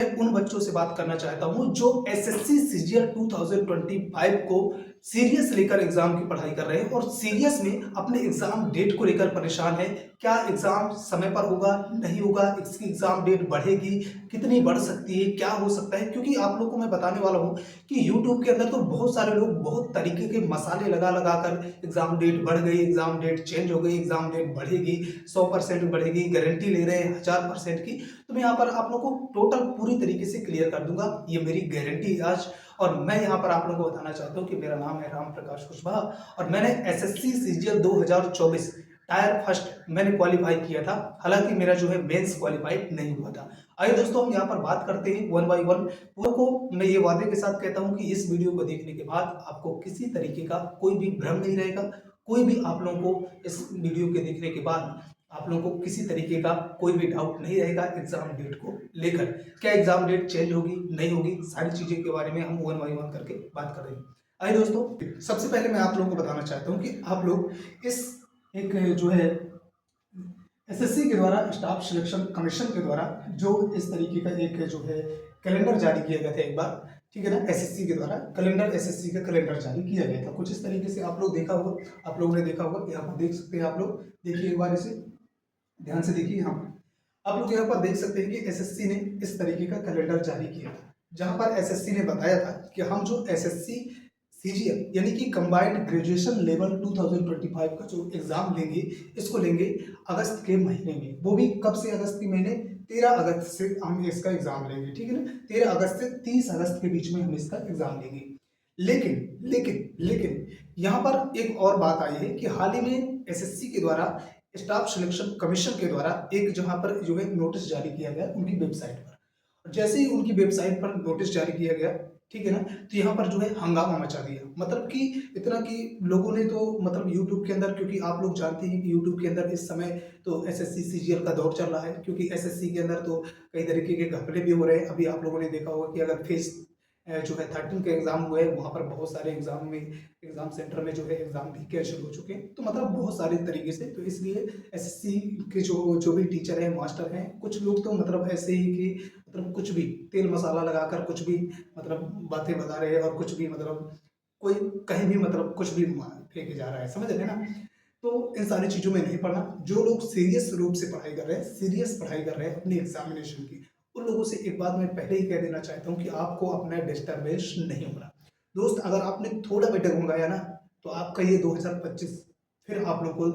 उन बच्चों से बात करना चाहता हूं जो एसएससी सीजीएल 2025 को सीरियस लेकर एग्जाम की पढ़ाई कर रहे हैं और सीरियस में अपने एग्जाम डेट को लेकर परेशान है। क्या एग्जाम समय पर होगा, नहीं होगा, इसकी एग्जाम डेट बढ़ेगी, कितनी बढ़ सकती है, क्या हो सकता है? क्योंकि आप लोगों को मैं बताने वाला हूं कि यूट्यूब के अंदर तो बहुत सारे लोग बहुत तरीके के मसाले लगा लगा कर एग्जाम डेट बढ़ गई, एग्जाम डेट चेंज हो गई, एग्जाम डेट बढ़ेगी, 100% बढ़ेगी, गारंटी ले रहे हैं 1000% की। तो मैं यहाँ पर आप लोगों को टोटल पूरी तरीके से क्लियर कर दूंगा, ये मेरी गारंटी है आज। और मैं यहाँ पर आप लोगों को बताना चाहता हूँ कि मेरा नाम है राम प्रकाश कुशवाहा और मैंने एसएससी सीजीएल 2024 टायर फर्स्ट मैंने क्वालिफाई किया था। हालांकि मेरा जो है मेंस क्वालिफाइड नहीं हुआ था। आइए दोस्तों हम यहाँ पर बात करते हैं वन बाय वन। पूरा को मैं ये वादे के साथ कहता हूँ कि इस वीडियो को देखने के बाद आपको किसी तरीके का कोई भी भ्रम नहीं रहेगा। कोई भी आप लोगों को इस वीडियो के देखने के बाद आप लोगों को किसी तरीके का कोई भी डाउट नहीं रहेगा एग्जाम डेट को लेकर। क्या एग्जाम डेट चेंज होगी, नहीं होगी, सारी चीजें के बारे में हम वन बाय वन करके बात कर रहे हैं। आइए दोस्तों, सबसे पहले मैं आप लोगों को बताना चाहता हूं कि आप लोग इस एक जो है एसएससी के द्वारा स्टाफ सिलेक्शन कमीशन के द्वारा जो इस तरीके का एक जो है कैलेंडर जारी किया गया था एक बार, ठीक है ना। एसएससी के द्वारा कैलेंडर, एसएससी का कैलेंडर जारी किया गया था कुछ इस तरीके से। आप लोग देखा होगा, आप लोगों ने देखा होगा, यहाँ पर देख सकते हैं। आप लोग देखिए एक बार इसे ध्यान से देखिए। यहाँ आप लोग यहाँ पर देख सकते हैं कि एसएससी ने इस तरीके का कैलेंडर जारी किया था, जहां पर एसएससी ने बताया था कि हम जो एसएससी सीजीएल यानी कि कंबाइंड ग्रेजुएशन लेवल 2025 का जो एग्जाम लेंगे, इसको लेंगे अगस्त के महीने में। वो भी कब से? अगस्त के महीने 13 अगस्त से हम इसका एग्जाम लेंगे, ठीक है ना। 13 अगस्त से 30 अगस्त के बीच में हम इसका एग्जाम लेंगे। लेकिन लेकिन लेकिन यहाँ पर एक और बात आई है कि हाल ही में एसएससी के द्वारा स्टाफ सिलेक्शन कमीशन के द्वारा एक जहां पर जो है नोटिस जारी किया गया उनकी वेबसाइट पर। और जैसे ही उनकी वेबसाइट पर नोटिस जारी किया गया, ठीक है ना, तो यहाँ पर जो है हंगामा मचा दिया। मतलब कि इतना कि लोगों ने तो मतलब यूट्यूब के अंदर, क्योंकि आप लोग जानते हैं कि यूट्यूब के अंदर इस समय तो एसएससी सीजीएल का दौर चल रहा है, क्योंकि एसएससी के अंदर तो कई तरीके के घपले भी हो रहे हैं। अभी आप लोगों ने देखा होगा कि अगर फेस जो है 13 के एग्जाम हुए, वहाँ पर बहुत सारे एग्जाम सेंटर में जो है एग्जाम भी कैंसिल हो चुके हैं। तो मतलब बहुत सारे तरीके से, तो इसलिए एसएससी के जो भी टीचर हैं, मास्टर हैं, कुछ लोग तो मतलब ऐसे ही कि मतलब कुछ भी तेल मसाला लगाकर कुछ भी मतलब बातें बता रहे हैं और कुछ भी मतलब कोई कहीं भी मतलब कुछ भी फेंके जा रहा है, समझ रहे हैं ना। तो इन सारी चीजों में नहीं पढ़ना। जो लोग सीरियस रूप से पढ़ाई कर रहे हैं, सीरियस पढ़ाई कर रहे हैं अपनी एग्जामिनेशन की, उन लोगों से एक बात मैं पहले ही कह देना चाहता हूँ कि आपको अपना डिस्टर्बेंस नहीं होना। दोस्त, अगर आपने थोड़ा भी डगमगाया ना, तो आपका ये 2025 फिर आप लोग को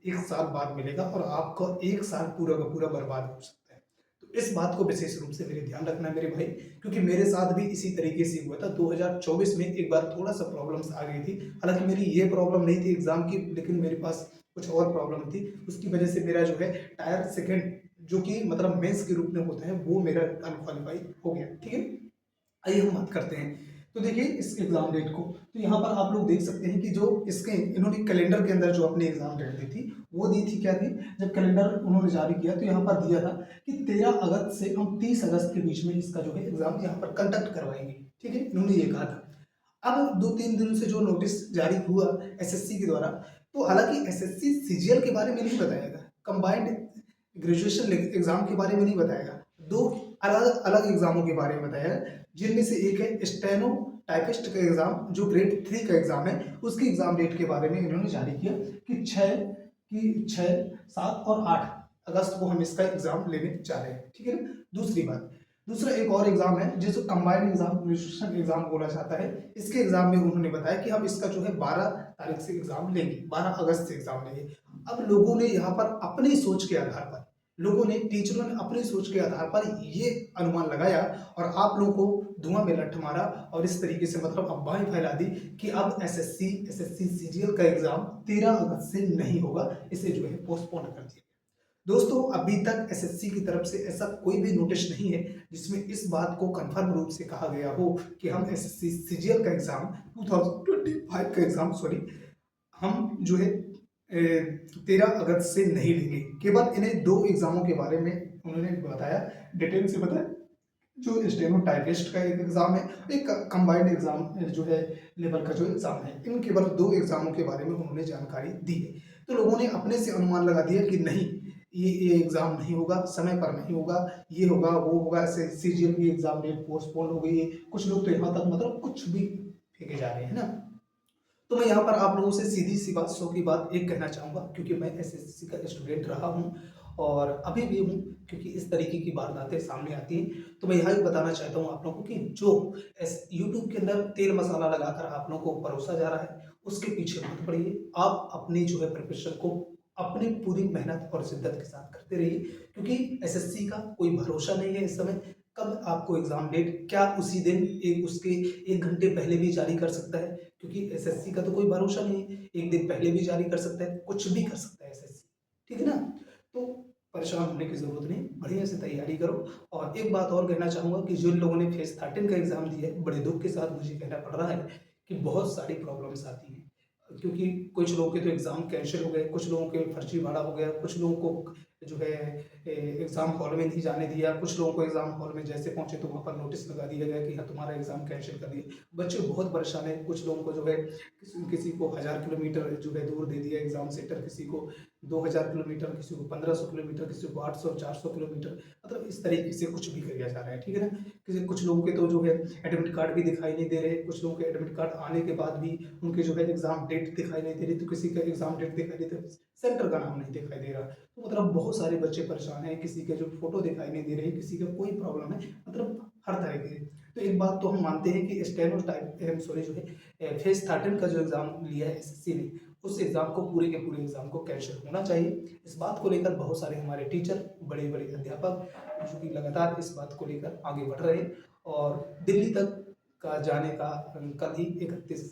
एक साल बाद मिलेगा और आपका एक साल पूरा का पूरा बर्बाद हो सकता है। तो इस बात को विशेष रूप से मेरे ध्यान रखना मेरे भाई, क्योंकि मेरे साथ भी इसी तरीके से हुआ था। 2024 में एक बार थोड़ा सा प्रॉब्लम्स आ गई थी। हालांकि मेरी ये प्रॉब्लम नहीं थी एग्जाम की, लेकिन मेरे पास कुछ और प्रॉब्लम थी। उसकी वजह से मेरा जो है टायर सेकेंड, जो कि मतलब मेंस के रूप में होता है, वो मेरा अनक्वालिफाई हो गया, ठीक है। आइए हम बात करते हैं। तो देखिए इस एग्जाम डेट को, तो यहाँ पर आप लोग देख सकते हैं कि जो इसके इन्होंने कैलेंडर के अंदर जो अपनी एग्जाम डेट दी थी, वो दी थी क्या थी? जब कैलेंडर उन्होंने जारी किया तो यहाँ पर दिया था कि 13 अगस्त से हम 30 अगस्त के बीच में इसका जो है एग्जाम यहाँ पर कंडक्ट करवाएंगे, ठीक है, इन्होंने ये कहा था। अब 2-3 दिन से जो नोटिस जारी हुआ एसएससी के द्वारा, तो हालांकि एसएससी सीजीएल के बारे में नहीं बताएगा, कंबाइंड ग्रेजुएशन एग्जाम के बारे में नहीं बताएगा, दो अलग अलग एग्जामों के बारे में बताएगा, जिनमें से एक है स्टेनो टाइपिस्ट का एग्जाम, जो ग्रेड 3 का एग्जाम है, उसकी एग्जाम डेट के बारे में इन्होंने जारी किया कि 6, 7 और 8 अगस्त को हम इसका एग्जाम लेने जा रहे हैं, ठीक है ना। दूसरी बात, दूसरा एक और एग्जाम है जिसको कंबाइंड एग्जाम ग्रेजुएशन एग्जाम बोला जाता है। इसके एग्जाम में उन्होंने बताया कि हम इसका जो है 12 तारीख से एग्जाम लेंगे, 12 अगस्त से एग्जाम लेंगे। अब लोगों ने यहाँ पर अपनी सोच के आधार पर, लोगों ने, टीचरों ने अपनी सोच के आधार पर ये अनुमान लगाया और आप लोगों को धुआं में लठ मारा और इस तरीके से मतलब अफवाहें फैला दी कि अब एसएससी सीजीएल का एग्जाम 13 अगस्त से नहीं होगा, इसे जो है पोस्टपोन कर दिया। दोस्तों, अभी तक एसएससी की तरफ से ऐसा कोई भी नोटिस नहीं है जिसमें इस बात को कंफर्म रूप से कहा गया हो कि हम एसएससी सीजीएल का एग्जाम 2025 का एग्जाम हम जो है 13 अगस्त से नहीं लेंगे। केवल इन्हें 2 एग्जामों के बारे में उन्होंने बताया, डिटेल से बताया, जो स्टेनो टाइपिस्ट का एक एग्जाम है, एक कंबाइंड एग्जाम जो है लेवल का जो एग्जाम है। इन केवल 2 एग्जामों के बारे में उन्होंने जानकारी दी है। तो लोगों ने अपने से अनुमान लगा दिया कि नहीं, ये एग्ज़ाम नहीं होगा, समय पर नहीं होगा, ये होगा, वो होगा, ऐसे सीजीएल की एग्ज़ाम डेट पोस्टपोन हो गई है। कुछ लोग तो यहाँ तक मतलब कुछ भी फेंके जा रहे हैं ना। तो मैं यहाँ पर आप लोगों से सीधी-सी बात, सौ की बात एक कहना चाहूँगा, क्योंकि मैं एसएससी का स्टूडेंट रहा हूँ और अभी भी हूँ, क्योंकि इस तरीके की वारदातें सामने आती हैं। तो मैं यहाँ भी बताना चाहता हूँ आप लोगों को कि जो यूट्यूब के अंदर तेल मसाला लगाकर आप लोगों को परोसा जा रहा है, उसके पीछे मत पड़िए। आप अपनी जो है प्रिपरेशन को अपनी पूरी मेहनत और शिद्दत के साथ करते रहिए, क्योंकि एसएससी का कोई भरोसा नहीं है इस समय। कब आपको एग्ज़ाम डेट क्या उसी दिन एक उसके 1 घंटे पहले भी जारी कर सकता है, क्योंकि एसएससी का तो कोई भरोसा नहीं है। 1 दिन पहले भी जारी कर सकता है, कुछ भी कर सकता है एसएससी, ठीक है ना? तो परेशान होने की ज़रूरत नहीं, बढ़िया से तैयारी करो। और एक बात और कहना चाहूँगा कि जिन लोगों ने फेज़ 13 का एग्ज़ाम दिया है, बड़े दुःख के साथ मुझे कहना पड़ रहा है कि बहुत सारी प्रॉब्लम्स आती हैं। क्योंकि कुछ लोगों के तो एग्ज़ाम कैंसल हो गए, कुछ लोगों के फर्जीवाड़ा हो गया, कुछ लोगों को जो है एग्ज़ाम हॉल में नहीं जाने दिया, कुछ लोगों को एग्ज़ाम हॉल में जैसे पहुँचे तो वहाँ पर नोटिस लगा दिया गया कि हाँ, तुम्हारा एग्ज़ाम कैंसल कर दिया। बच्चे बहुत परेशान हैं, कुछ लोगों को जो है किसी किसी को 1000 किलोमीटर जो है दूर दे दिया एग्ज़ाम सेंटर, किसी को 2000 किलोमीटर, किसी को 1500 किलोमीटर, किसी को 800 400 किलोमीटर, मतलब इस तरीके से कुछ भी किया जा रहा है, ठीक है ना? किसी कुछ लोगों के तो जो है एडमिट कार्ड भी दिखाई नहीं दे रहे, कुछ लोगों के एडमिट कार्ड आने के बाद भी उनके जो है एग्ज़ाम डेट दिखाई नहीं दे रही, तो किसी का एग्ज़ाम डेट दिखाई देता है, सेंटर का नाम नहीं दिखाई दे रहा। तो मतलब बहुत सारे बच्चे परेशान हैं, किसी के जो फ़ोटो दिखाई नहीं दे रही, किसी का कोई प्रॉब्लम है, मतलब हर तरह के। तो एक बात तो हम मानते हैं कि स्टेनो टाइप सॉरी जो है फेज़ 13 का जो एग्ज़ाम लिया है एसएससी ने, उस एग्ज़ाम को पूरे के पूरे एग्ज़ाम को कैंसल होना चाहिए। इस बात को लेकर बहुत सारे हमारे टीचर, बड़े-बड़े अध्यापक जो कि लगातार इस बात को लेकर आगे बढ़ रहे हैं और दिल्ली तक का जाने का कल ही 31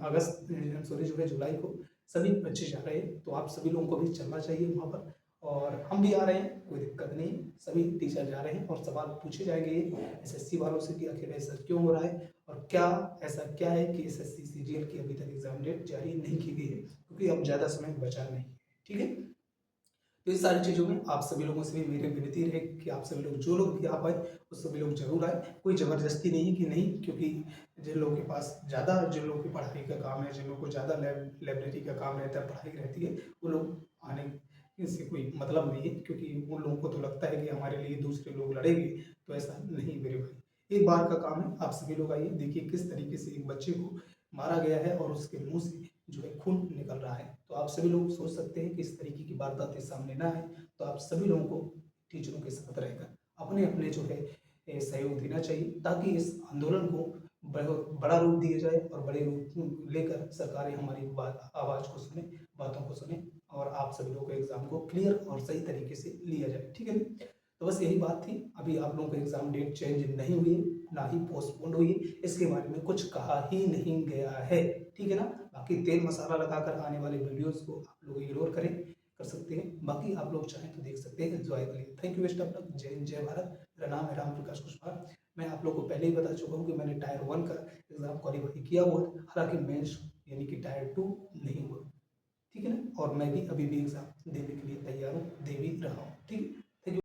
अगस्त सॉरी जो है जुलाई को सभी बच्चे जा रहे हैं, तो आप सभी लोगों को भी चलना चाहिए वहाँ पर। और हम भी आ रहे हैं, कोई दिक्कत नहीं, सभी टीचर जा रहे हैं और सवाल पूछे जाएंगे एसएससी वालों से कि आखिर ऐसा क्यों हो रहा है और क्या ऐसा क्या है कि एसएससी सीजीएल की अभी तक एग्जाम डेट जारी नहीं की गई है, क्योंकि अब ज़्यादा समय बचा नहीं है, ठीक है। तो इस सारी चीज़ों में आप सभी लोगों से भी मेरी विनती रहे कि आप सभी लोग जो लोग भी आ पाए वो सभी लोग जरूर आए। कोई ज़बरदस्ती नहीं कि नहीं, क्योंकि जिन लोगों के पास ज़्यादा, जिन लोगों की पढ़ाई का काम है, जिन लोगों को ज़्यादा लाइब्रेरी का काम रहता है, पढ़ाई रहती है, वो लोग आने से कोई मतलब नहीं है, क्योंकि उन लोगों को तो लगता है कि हमारे लिए दूसरे लोग लड़ेंगे। तो ऐसा नहीं मेरे भाई, एक बार का काम है, आप सभी लोग आइए, देखिए किस तरीके से एक बच्चे को मारा गया है और उसके मुंह से जो है खून निकल रहा है। तो आप सभी लोग सोच सकते हैं कि इस तरीके की वारदातें सामने ना आए, तो आप सभी लोगों को टीचरों के साथ रहकर अपने अपने जो है सहयोग देना चाहिए, ताकि इस आंदोलन को बड़ा रूप दिया जाए और बड़े रूप लेकर सरकारें हमारी बात आवाज़ को सुने, बातों को सुने और आप सभी लोगों को एग्ज़ाम को क्लियर और सही तरीके से लिया जाए, ठीक है। तो बस यही बात थी। अभी आप लोगों को एग्ज़ाम डेट चेंज नहीं हुई है, ना ही पोस्टपोन्ड हुई है, इसके बारे में कुछ कहा ही नहीं गया है, ठीक है ना। बाकी तेल मसाला लगाकर आने वाले वीडियोज़ को आप लोग इग्नोर करें, कर सकते हैं। बाकी आप लोग चाहें तो देख सकते हैं, एंजॉय करिए। Thank you, best of luck. जय हिंद, जय भारत। मेरा नाम है राम प्रकाश कुशवाहा। मैं आप लोग को पहले ही बता चुका हूँ कि मैंने टायर 1 का एग्ज़ाम क्वालीफाई किया हुआ है, हालाँकि मेंस यानी कि टायर 2 नहीं हुआ, ठीक है ना। और मैं भी अभी भी एग्ज़ाम देने के लिए तैयार हूँ, दे भी रहा हूँ, ठीक है।